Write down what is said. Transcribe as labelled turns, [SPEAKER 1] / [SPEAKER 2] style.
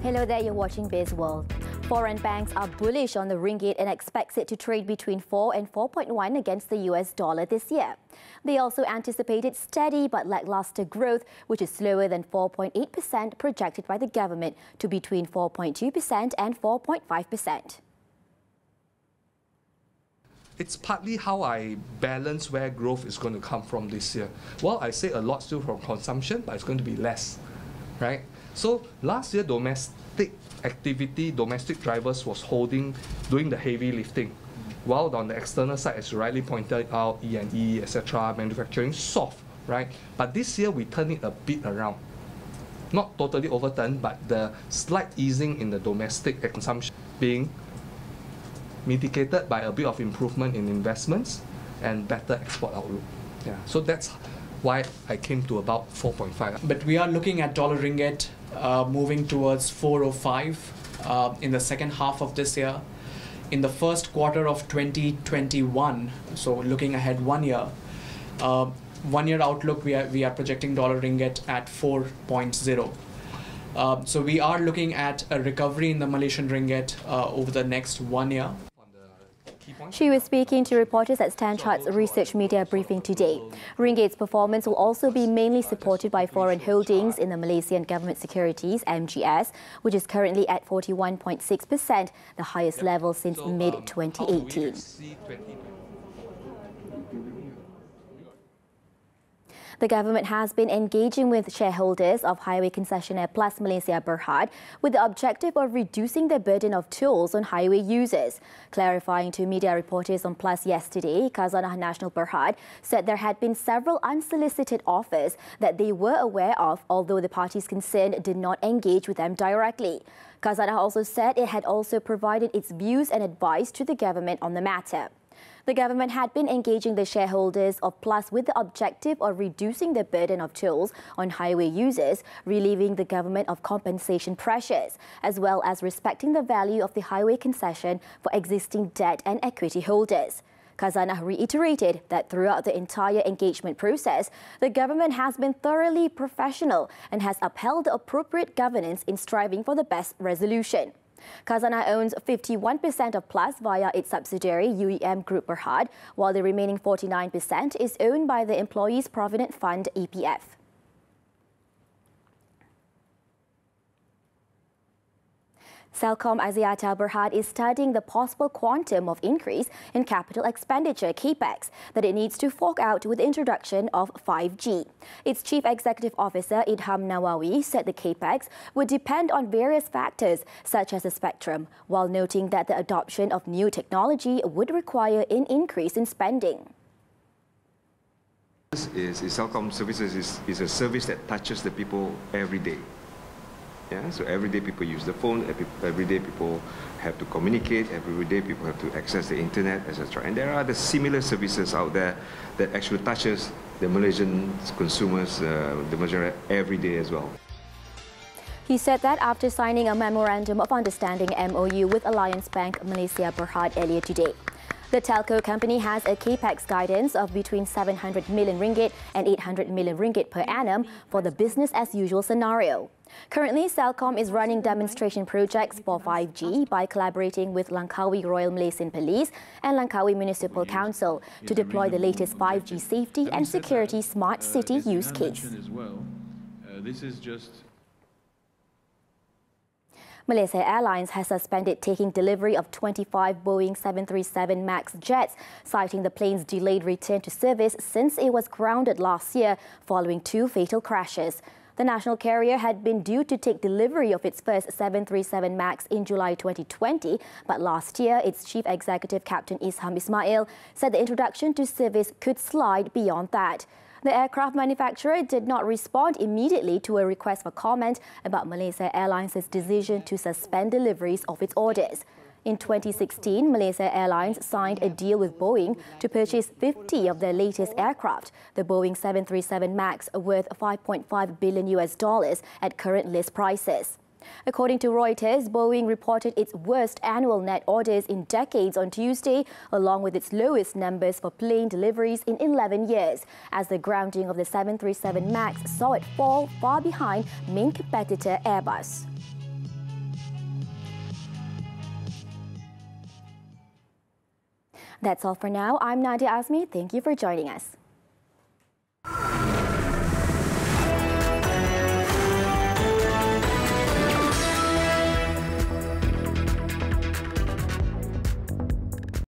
[SPEAKER 1] Hello there, you're watching Bizworld. Foreign banks are bullish on the ringgit and expects it to trade between 4 and 4.1 against the US dollar this year. They also anticipated steady but lackluster growth, which is slower than 4.8% projected by the government to between 4.2% and 4.5%.
[SPEAKER 2] It's partly how I balance where growth is going to come from this year. Well, I say a lot still from consumption, but it's going to be less, right? So last year, domestic activity, domestic drivers was doing the heavy lifting. While on the external side, as you rightly pointed out, E&E, etc., manufacturing soft, right? But this year, we turn it a bit around. Not totally overturned, but the slight easing in the domestic consumption being mitigated by a bit of improvement in investments and better export outlook. Yeah, so that's why I came to about 4.5.
[SPEAKER 3] But we are looking at dollar ringgit moving towards 405 in the second half of this year. In the first quarter of 2021, so looking ahead 1 year, 1 year outlook, we are projecting dollar ringgit at 4.0. So we are looking at a recovery in the Malaysian ringgit over the next 1 year.
[SPEAKER 1] She was speaking to reporters at Stanchard's research media briefing today. Ringgit's performance will also be mainly supported by foreign holdings in the Malaysian Government Securities, MGS, which is currently at 41.6%, the highest level since mid-2018. The government has been engaging with shareholders of highway concessionaire Plus Malaysia Berhad with the objective of reducing the burden of tolls on highway users. Clarifying to media reporters on Plus yesterday, Khazanah Nasional Berhad said there had been several unsolicited offers that they were aware of, although the parties concerned did not engage with them directly. Khazanah also said it had also provided its views and advice to the government on the matter. The government had been engaging the shareholders of Plus with the objective of reducing the burden of tolls on highway users, relieving the government of compensation pressures, as well as respecting the value of the highway concession for existing debt and equity holders. Khazanah reiterated that throughout the entire engagement process, the government has been thoroughly professional and has upheld the appropriate governance in striving for the best resolution. Khazanah owns 51% of Plus via its subsidiary UEM Group Berhad, while the remaining 49% is owned by the Employees Provident Fund EPF. Celcom Axiata Berhad is studying the possible quantum of increase in capital expenditure (CAPEX) that it needs to fork out with the introduction of 5G. Its Chief Executive Officer Idham Nawawi said the CAPEX would depend on various factors such as the spectrum, while noting that the adoption of new technology would require an increase in spending.
[SPEAKER 4] Celcom Services is a service that touches the people every day. Yeah, so every day people use the phone, every day people have to communicate, every day people have to access the internet, etc. And there are the similar services out there that actually touches the Malaysian consumers, the Malaysian every day as well.
[SPEAKER 1] He said that after signing a Memorandum of Understanding MOU with Alliance Bank Malaysia Berhad earlier today. The telco company has a capex guidance of between 700 million ringgit and 800 million ringgit per annum for the business-as-usual scenario. Currently, Celcom is running demonstration projects for 5G by collaborating with Langkawi Royal Malaysian Police and Langkawi Municipal Council to deploy the latest 5G safety and security smart city use case. Malaysia Airlines has suspended taking delivery of 25 Boeing 737 MAX jets, citing the plane's delayed return to service since it was grounded last year following 2 fatal crashes. The national carrier had been due to take delivery of its first 737 MAX in July 2020, but last year, its chief executive, Captain Isham Ismail, said the introduction to service could slide beyond that. The aircraft manufacturer did not respond immediately to a request for comment about Malaysia Airlines' decision to suspend deliveries of its orders. In 2016, Malaysia Airlines signed a deal with Boeing to purchase 50 of their latest aircraft, the Boeing 737 MAX, worth $5.5 billion at current list prices. According to Reuters, Boeing reported its worst annual net orders in decades on Tuesday, along with its lowest numbers for plane deliveries in 11 years, as the grounding of the 737 MAX saw it fall far behind main competitor Airbus. That's all for now. I'm Nadia Azmi. Thank you for joining us.